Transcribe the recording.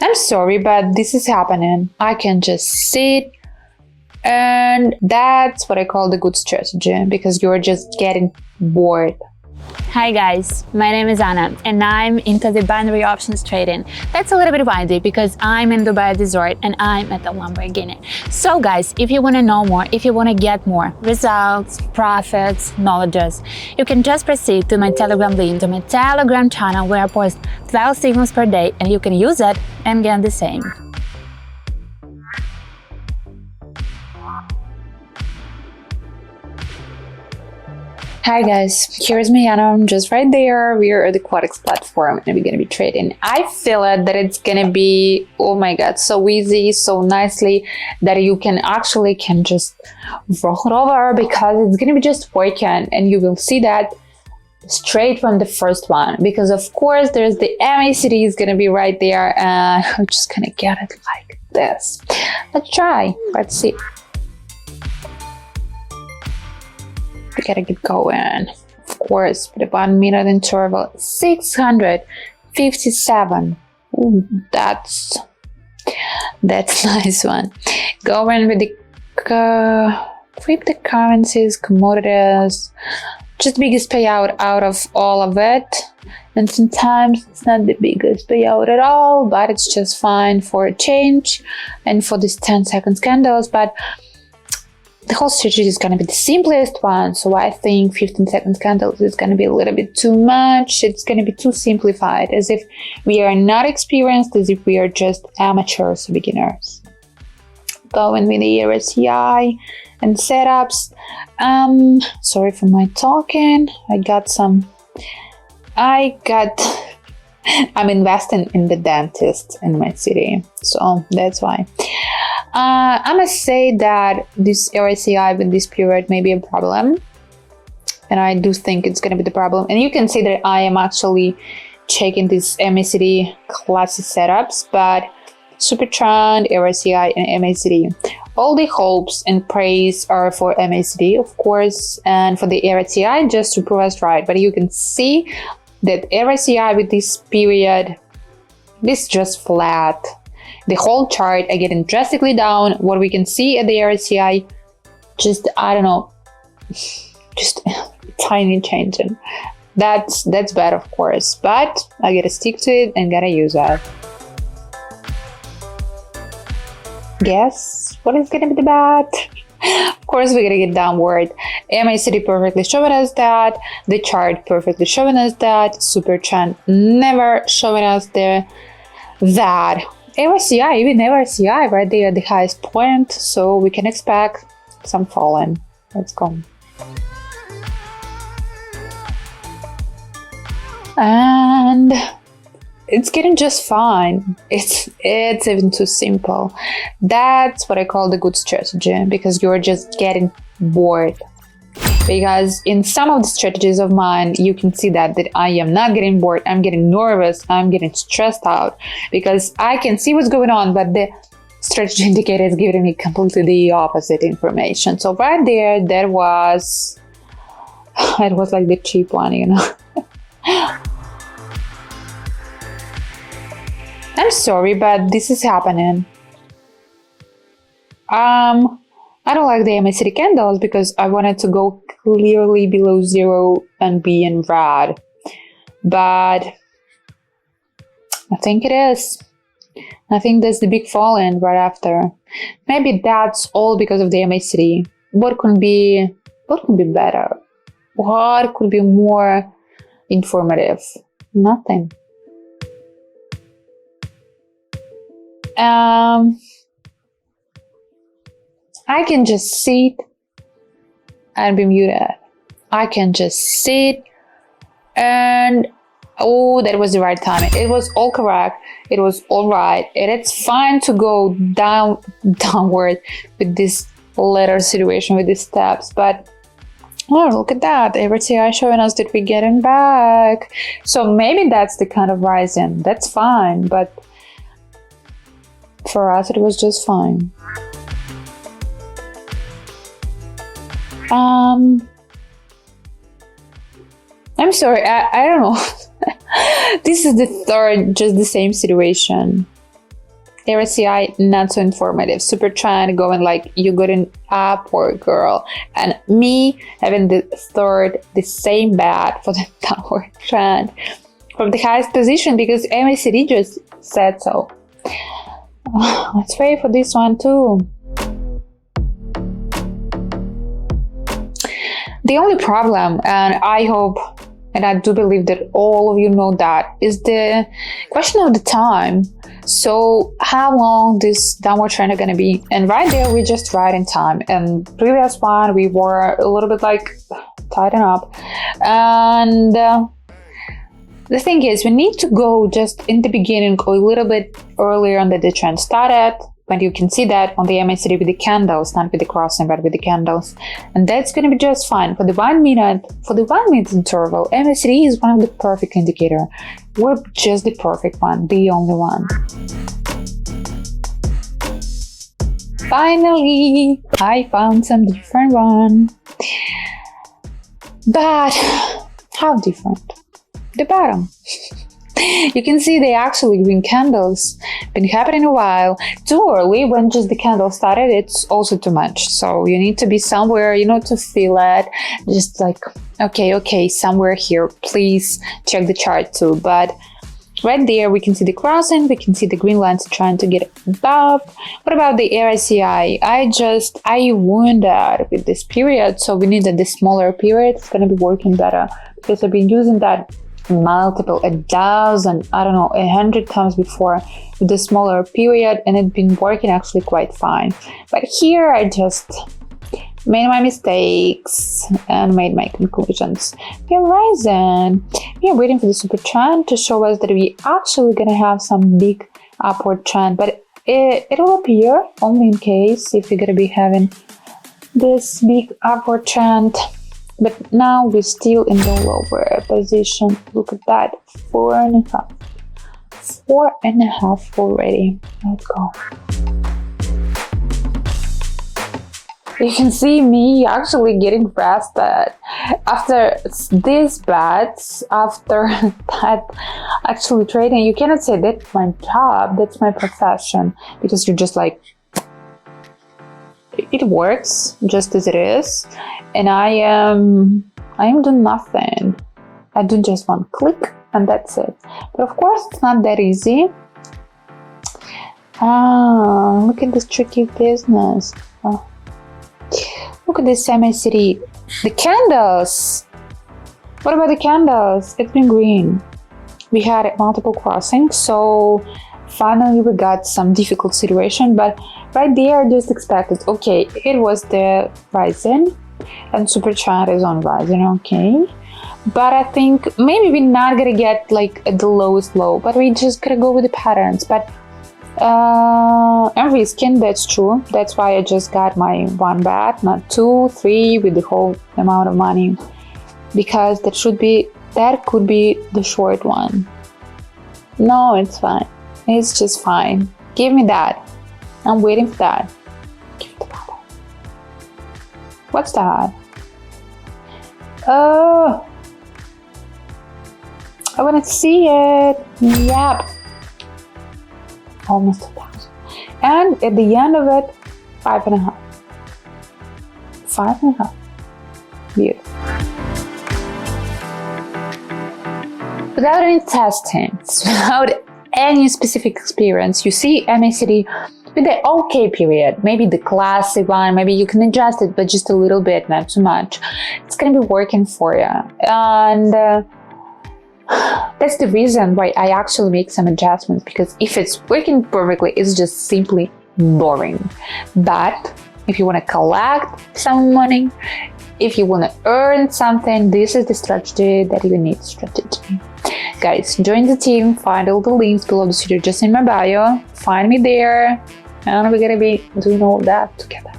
I'm sorry, but this is happening. I can just sit, and that's what I call the good strategy, because you're just getting bored. Hi guys, my name is Anna and I'm into the binary options trading. That's a little bit windy because I'm in Dubai Resort and I'm at the Lamborghini. So guys, if you want to know more, if you want to get more results, profits, knowledges, you can just proceed to my Telegram link, to my Telegram channel where I post 12 signals per day and you can use it and get the same. Hi guys, here's Mariana. I'm just right there. We're at the Quotex platform and we're gonna be trading. I feel it that it's gonna be, oh my god, so easy, so nicely that you can just roll it over, because it's gonna be just working, and you will see that straight from the first one, because of course there's the MACD is gonna be right there, and I'm just gonna get it like this. Let's try, let's see. We gotta get going. Of course, with the 1 minute interval, 657. Ooh, that's nice one. Going with the cryptocurrencies, commodities, just biggest payout out of all of it. And sometimes it's not the biggest payout at all, but it's just fine for a change and for these 10-second candles. But the whole strategy is going to be the simplest one, so I think 15-second candles is going to be a little bit too much. It's going to be too simplified, as if we are not experienced, as if we are just amateurs or beginners. Going with the RSI and setups. Sorry for my talking. I'm investing in the dentist in my city, so that's why. I must say that this RSI with this period may be a problem, and I do think it's going to be the problem. And you can see that I am actually checking these MACD classic setups, but super trend, RSI, and MACD. All the hopes and praise are for MACD, of course, and for the RSI just to prove us right. But you can see that RSI with this period, this is just flat. The whole chart are getting drastically down. What we can see at the RSI, just, I don't know, just tiny changing. That's bad, of course, but I gotta stick to it and gotta use that. Guess what is gonna be the bad? Of course, we're gonna get downward. MACD perfectly showing us that. The chart perfectly showing us that. Super trend never showing us that. RSI, even RSI right there at the highest point, so we can expect some falling. Let's go. And it's getting just fine. It's even too simple. That's what I call the good strategy, because you're just getting bored. Because in some of the strategies of mine, you can see that I am not getting bored, I'm getting nervous, I'm getting stressed out, because I can see what's going on, but the strategy indicator is giving me completely the opposite information. So right there, it was like the cheap one, you know. I'm sorry, but this is happening. I don't like the MACD candles because I wanted to go clearly below zero and be in red, but I think it is. I think that's the big fall in right after. Maybe that's all because of the MACD. What could be better? What could be more informative? Nothing. I can just sit and be muted. I can just sit and, oh, that was the right timing. It was all correct. It was all right. And it's fine to go downward with this later situation, with these steps. But, oh, look at that. RSI showing us that we're getting back. So maybe that's the kind of rising. That's fine. But for us, it was just fine. I'm sorry, I don't know. This is the third, just the same situation. RSCI, not so informative. Super trend going like you got an upward, girl. And me having the same bet for the downward trend from the highest position because MACD just said so. Let's wait for this one too. The only problem, and I hope and I do believe that all of you know that, is the question of the time. So how long this downward trend is going to be? And right there, we're just right in time. And previous one, we were a little bit like tighten up. And the thing is, we need to go just in the beginning or a little bit earlier on that the trend started. But you can see that on the MACD with the candles, not with the crossing, but with the candles. And that's going to be just fine. For the 1 minute interval, MACD is one of the perfect indicator. We're just the perfect one, the only one. Finally, I found some different one. But how different? The bottom. You can see they actually green candles. Been happening a while. Too early when just the candle started, it's also too much. So you need to be somewhere, you know, to feel it. Just like, okay, somewhere here. Please check the chart too. But right there, we can see the crossing. We can see the green lines trying to get above. What about the RSCI? I warned that with this period. So we need that the smaller period is going to be working better because I've been using that multiple, 1,000, I don't know, 100 times before with the smaller period, and it's been working actually quite fine. But here I just made my mistakes and made my conclusions. We are rising. We are waiting for the super trend to show us that we actually gonna have some big upward trend, but it will appear only in case if you're gonna be having this big upward trend. But now we're still in the lower position. Look at that, 4.5. 4.5 already. Let's go. You can see me actually getting rested after this bets, after that actually trading. You cannot say that's my job, that's my profession, because you're just like, it works just as it is, and I am doing nothing. I do just one click and that's it. But of course it's not that easy. Look at this tricky business. Look at this MACD. The candles. What about the candles? It's been green. We had multiple crossings, so finally we got some difficult situation, but right there I just expected, okay, it was the rising and super trend is on rising, okay, but I think maybe we're not gonna get like at the lowest low, but we just gotta go with the patterns. But I'm risking, that's true. That's why I just got my one bet, not 2, 3 with the whole amount of money, because that could be the short one. No, it's fine. It's just fine. Give me that. I'm waiting for that. Give me the bottle. What's that? Oh, I want to see it. Yep. Almost 1,000. And at the end of it, 5.5. 5.5. Beautiful. Without any testing, without any specific experience, you see MACD with the okay period, maybe the classic one, maybe you can adjust it, but just a little bit, not too much. It's gonna be working for you. And that's the reason why I actually make some adjustments, because if it's working perfectly, it's just simply boring. But if you want to collect some money, if you want to earn something, this is the strategy that you need. Strategy. Guys, join the team, find all the links below the video just in my bio, find me there, and we're gonna be doing all that together.